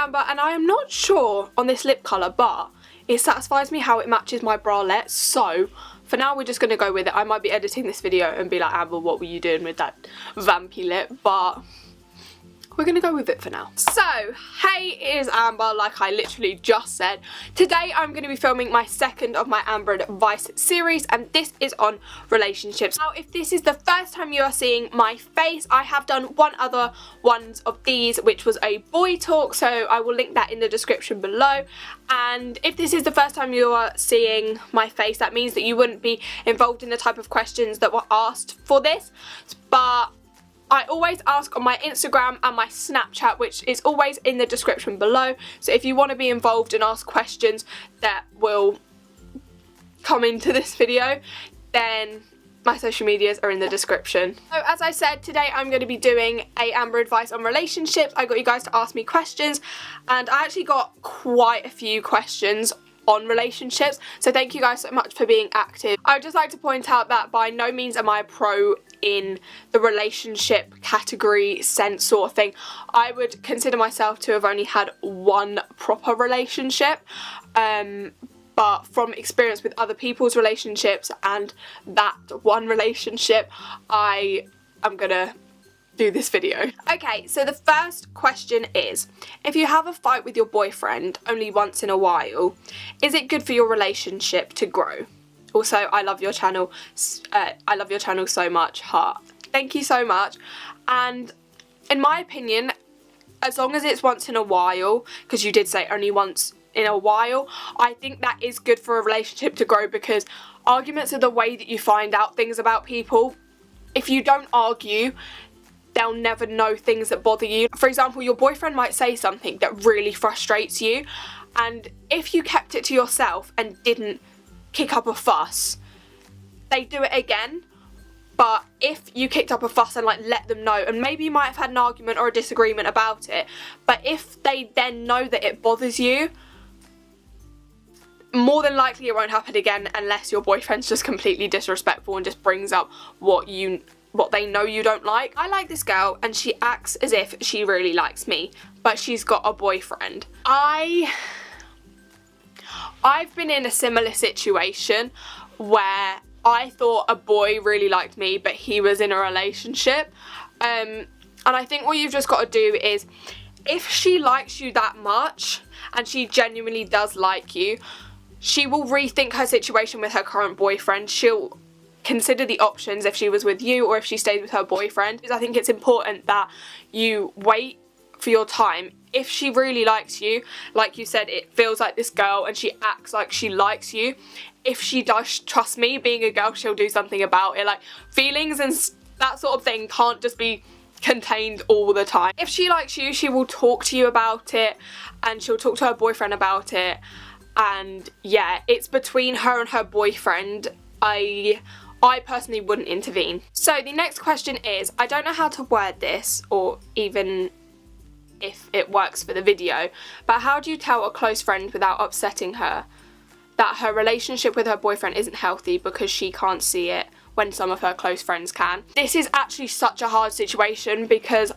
Amber, and I am not sure on this lip colour, but it satisfies me how it matches my bralette, so for now we're just going to go with it. I might be editing this video and be like, Amber, what were you doing with that vampy lip? But we're going to go with it for now. So, hey, it is Amber, like I literally just said. Today I'm going to be filming my second of my Amber Advice series, and this is on relationships. Now, if this is the first time you are seeing my face, I have done one other ones of these, which was a boy talk, so I will link that in the description below. And if this is the first time you are seeing my face, that means that you wouldn't be involved in the type of questions that were asked for this, but I always ask on my Instagram and my Snapchat, which is always in the description below. So if you want to be involved and ask questions that will come into this video, then my social medias are in the description. So as I said, today I'm going to be doing a Amber Advice on relationships. I got you guys to ask me questions, and I actually got quite a few questions on relationships, so thank you guys so much for being active. I would just like to point out that by no means am I a pro in the relationship category sense sort of thing. I would consider myself to have only had one proper relationship, but from experience with other people's relationships and that one relationship, I am gonna do this video. Okay, so the first question is, if you have a fight with your boyfriend only once in a while, is it good for your relationship to grow? Also, I love your channel. I love your channel so much. Heart. Thank you so much. And in my opinion, as long as it's once in a while, because you did say only once in a while, I think that is good for a relationship to grow, because arguments are the way that you find out things about people. If you don't argue, they'll never know things that bother you. For example, your boyfriend might say something that really frustrates you, and if you kept it to yourself and didn't kick up a fuss, they do it again. But if you kicked up a fuss and like let them know, and maybe you might have had an argument or a disagreement about it, but if they then know that it bothers you, more than likely it won't happen again, unless your boyfriend's just completely disrespectful and just brings up what they know you don't like. I like this girl and she acts as if she really likes me, but she's got a boyfriend. I've been in a similar situation where I thought a boy really liked me, but he was in a relationship. And I think what you've just got to do is, if she likes you that much and she genuinely does like you, she will rethink her situation with her current boyfriend. She'll consider the options if she was with you or if she stayed with her boyfriend. I think it's important that you wait for your time. If she really likes you, like you said, it feels like this girl and she acts like she likes you. If she does, trust me, being a girl, she'll do something about it. Like, feelings and that sort of thing can't just be contained all the time. If she likes you, she will talk to you about it, and she'll talk to her boyfriend about it. And yeah, it's between her and her boyfriend. I personally wouldn't intervene. So the next question is, I don't know how to word this, or even if it works for the video, but how do you tell a close friend without upsetting her that her relationship with her boyfriend isn't healthy because she can't see it when some of her close friends can? This is actually such a hard situation, because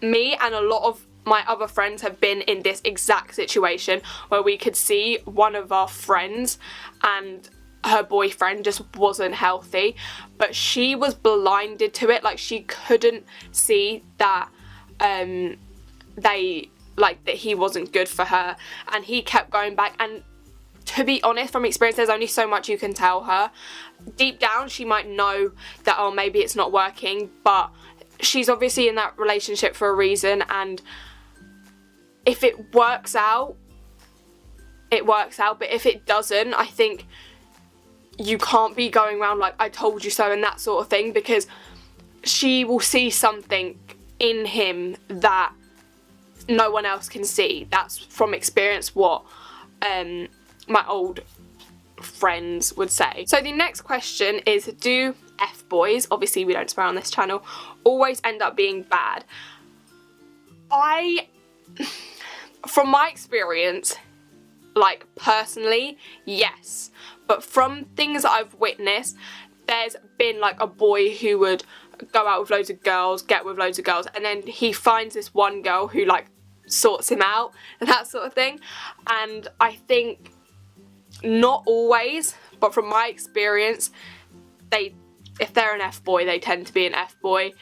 me and a lot of my other friends have been in this exact situation where we could see one of our friends and her boyfriend just wasn't healthy, but she was blinded to it. Like, she couldn't see that that he wasn't good for her, and he kept going back. And to be honest, from experience, there's only so much you can tell her. Deep down she might know that, oh, maybe it's not working, but she's obviously in that relationship for a reason, and if it works out, it works out. But if it doesn't, I think you can't be going around like, I told you so and that sort of thing, because she will see something in him that no one else can see. That's from experience what my old friends would say. So the next question is, do F-boys, obviously we don't swear on this channel, always end up being bad? From my experience, like personally, yes. But from things that I've witnessed, there's been like a boy who would go out with loads of girls, get with loads of girls, and then he finds this one girl who like sorts him out and that sort of thing. And I think not always, but from my experience, if they're an F-boy, they tend to be an F-boy,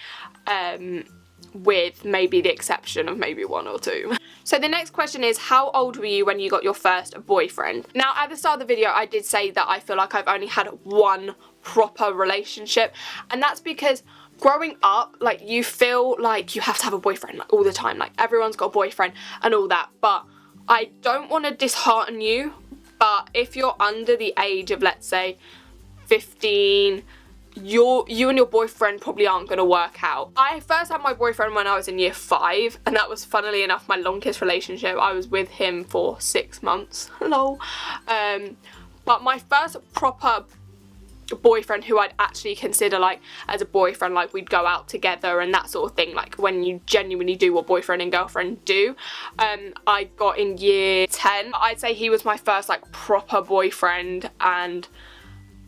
with maybe the exception of maybe 1 or 2. So the next question is, how old were you when you got your first boyfriend? Now, at the start of the video, I did say that I feel like I've only had one proper relationship, and that's because growing up, like, you feel like you have to have a boyfriend, like, all the time, like, everyone's got a boyfriend and all that. But I don't want to dishearten you, but if you're under the age of, let's say, 15, you and your boyfriend probably aren't going to work out. I first had my boyfriend when I was in year 5, and that was, funnily enough, my longest relationship. I was with him for 6 months. Lol. But my first proper boyfriend who I'd actually consider, like, as a boyfriend, like, we'd go out together and that sort of thing, like, when you genuinely do what boyfriend and girlfriend do, I got in year 10. I'd say he was my first, like, proper boyfriend, and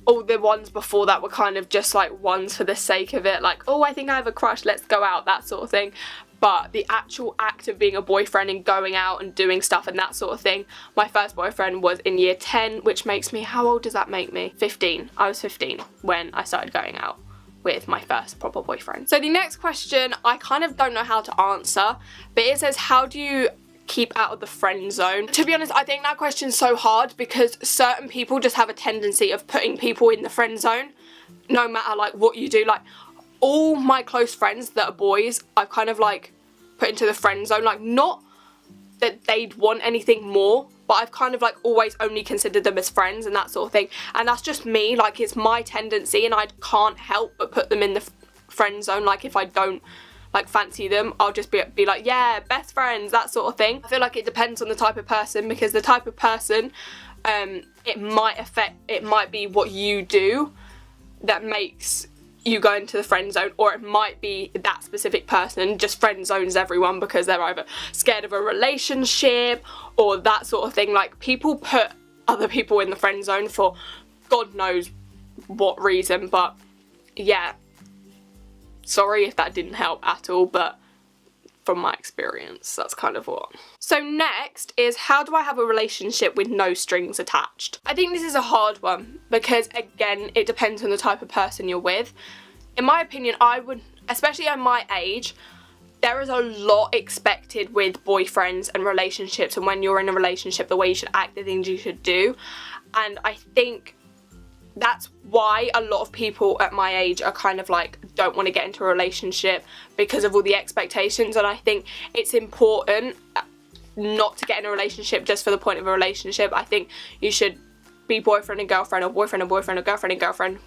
all the ones before that were kind of just, like, ones for the sake of it, like, oh, I think I have a crush, let's go out, that sort of thing. But the actual act of being a boyfriend and going out and doing stuff and that sort of thing, my first boyfriend was in year 10, which makes me, how old does that make me? 15. I was 15 when I started going out with my first proper boyfriend. So the next question, I kind of don't know how to answer, but it says, how do you keep out of the friend zone? To be honest, I think that question's so hard because certain people just have a tendency of putting people in the friend zone, no matter, like, what you do. Like, all my close friends that are boys, I've kind of, like, put into the friend zone. Like, not that they'd want anything more, but I've kind of, like, always only considered them as friends and that sort of thing. And that's just me. Like, it's my tendency, and I can't help but put them in the friend zone. Like, if I don't, like, fancy them, I'll just be like, yeah, best friends, that sort of thing. I feel like it depends on the type of person, because the type of person, it might be what you do that makes you go into the friend zone, or it might be that specific person just friend zones everyone because they're either scared of a relationship or that sort of thing. Like, people put other people in the friend zone for God knows what reason, but yeah, sorry if that didn't help at all, but from my experience, that's kind of what. So next is, how do I have a relationship with no strings attached? I think this is a hard one because, again, it depends on the type of person you're with. In my opinion, I would, especially at my age, there is a lot expected with boyfriends and relationships, and when you're in a relationship, the way you should act, the things you should do. And I think that's why a lot of people at my age are kind of like, don't want to get into a relationship because of all the expectations. And I think it's important not to get in a relationship just for the point of a relationship. I think you should be boyfriend and girlfriend, or boyfriend and boyfriend, or girlfriend and girlfriend,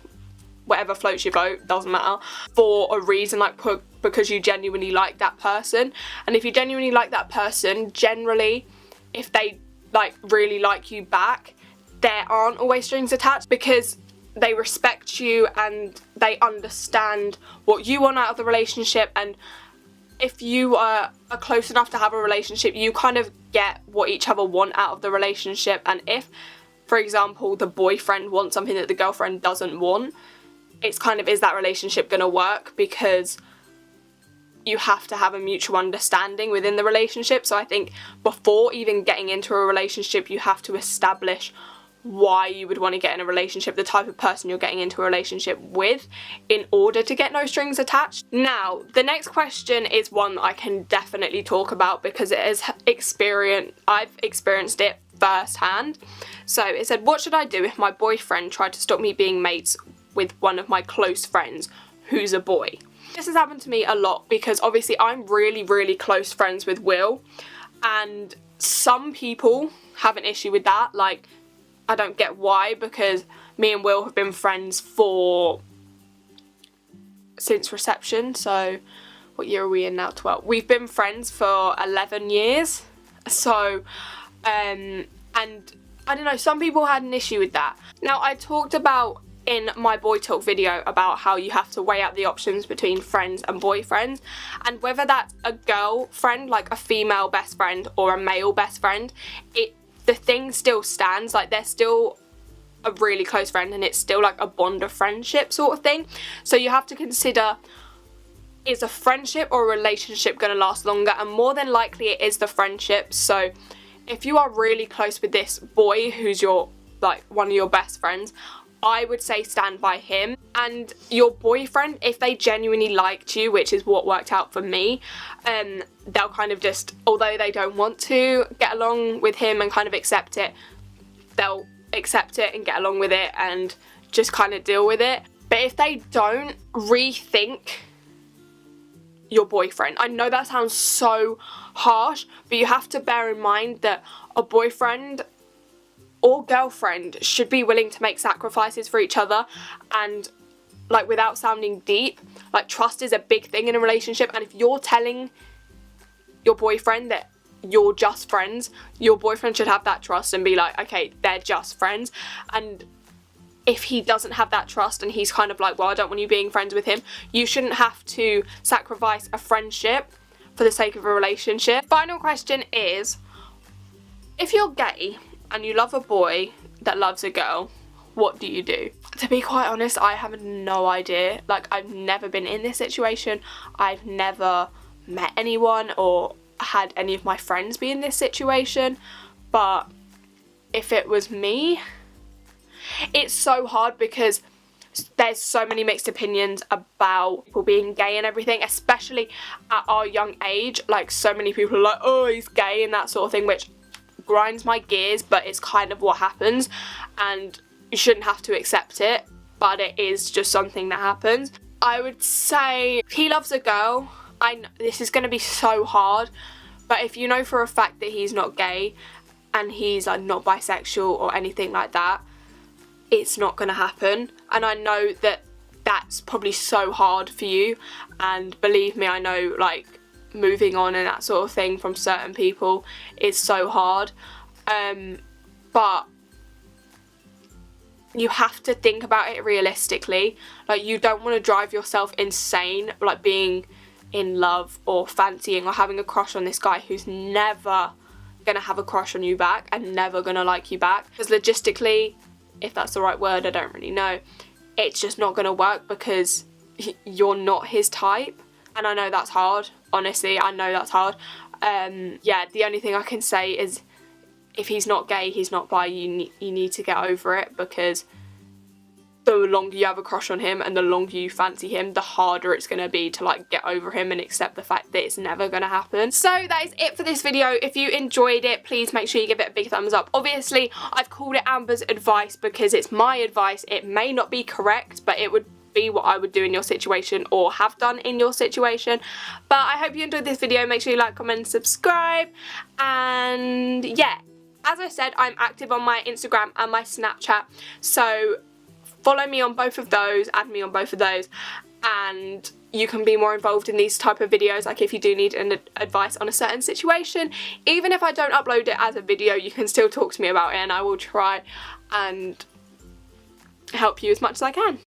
whatever floats your boat, doesn't matter, for a reason, like, because you genuinely like that person. And if you genuinely like that person, generally, if they, like, really like you back, there aren't always strings attached, because they respect you and they understand what you want out of the relationship. And if you are close enough to have a relationship, you kind of get what each other want out of the relationship. And if, for example, the boyfriend wants something that the girlfriend doesn't want, it's kind of, is that relationship going to work? Because you have to have a mutual understanding within the relationship. So I think before even getting into a relationship, you have to establish why you would want to get in a relationship, the type of person you're getting into a relationship with, in order to get no strings attached. Now, the next question is one that I can definitely talk about because it is I've experienced it firsthand. So it said, what should I do if my boyfriend tried to stop me being mates with one of my close friends who's a boy? This has happened to me a lot because obviously I'm really, really close friends with Will, and some people have an issue with that. Like, I don't get why, because me and Will have been friends since reception. So what year are we in now? 12. We've been friends for 11 years. So, and I don't know, some people had an issue with that. Now, I talked about in my boy talk video about how you have to weigh out the options between friends and boyfriends, and whether that's a girlfriend, like a female best friend, or a male best friend, the thing still stands. Like, they're still a really close friend, and it's still like a bond of friendship sort of thing. So you have to consider is a friendship or a relationship going to last longer? And more than likely it is the friendship. So if you are really close with this boy who's your, like, one of your best friends, I would say stand by him. And your boyfriend, if they genuinely liked you, which is what worked out for me, they'll kind of just, although they don't want to get along with him and kind of accept it, they'll accept it and get along with it and just kind of deal with it. But if they don't, rethink your boyfriend. I know that sounds so harsh, but you have to bear in mind that a boyfriend or girlfriend should be willing to make sacrifices for each other. And, like, without sounding deep, like, trust is a big thing in a relationship. And if you're telling your boyfriend that you're just friends, your boyfriend should have that trust and be like, okay, they're just friends. And if he doesn't have that trust and he's kind of like, well, I don't want you being friends with him, you shouldn't have to sacrifice a friendship for the sake of a relationship. Final question is, if you're gay and you love a boy that loves a girl, what do you do? To be quite honest, I have no idea. Like, I've never been in this situation. I've never met anyone or had any of my friends be in this situation. But if it was me, it's so hard because there's so many mixed opinions about people being gay and everything, especially at our young age. Like, so many people are like, oh, he's gay and that sort of thing, which grinds my gears, but it's kind of what happens and you shouldn't have to accept it, but it is just something that happens. I would say if he loves a girl, this is going to be so hard, but if you know for a fact that he's not gay and he's, like, not bisexual or anything like that, it's not going to happen. And I know that that's probably so hard for you, and believe me, I know, like, moving on and that sort of thing from certain people is so hard, but you have to think about it realistically. Like, you don't want to drive yourself insane, like, being in love or fancying or having a crush on this guy who's never gonna have a crush on you back and never gonna like you back, because logistically, if that's the right word, I don't really know, it's just not gonna work because you're not his type. And I know that's hard, honestly, I know that's hard. Yeah, the only thing I can say is if he's not gay, he's not bi, you need to get over it, because the longer you have a crush on him and the longer you fancy him, the harder it's going to be to, like, get over him and accept the fact that it's never going to happen. So that is it for this video. If you enjoyed it, please make sure you give it a big thumbs up. Obviously, I've called it Amber's advice because it's my advice. It may not be correct, but it would be what I would do in your situation or have done in your situation. But I hope you enjoyed this video. Make sure you like, comment, and subscribe. And yeah, as I said, I'm active on my Instagram and my Snapchat, so follow me on both of those, add me on both of those, and you can be more involved in these type of videos. Like, if you do need advice on a certain situation, even if I don't upload it as a video, you can still talk to me about it and I will try and help you as much as I can.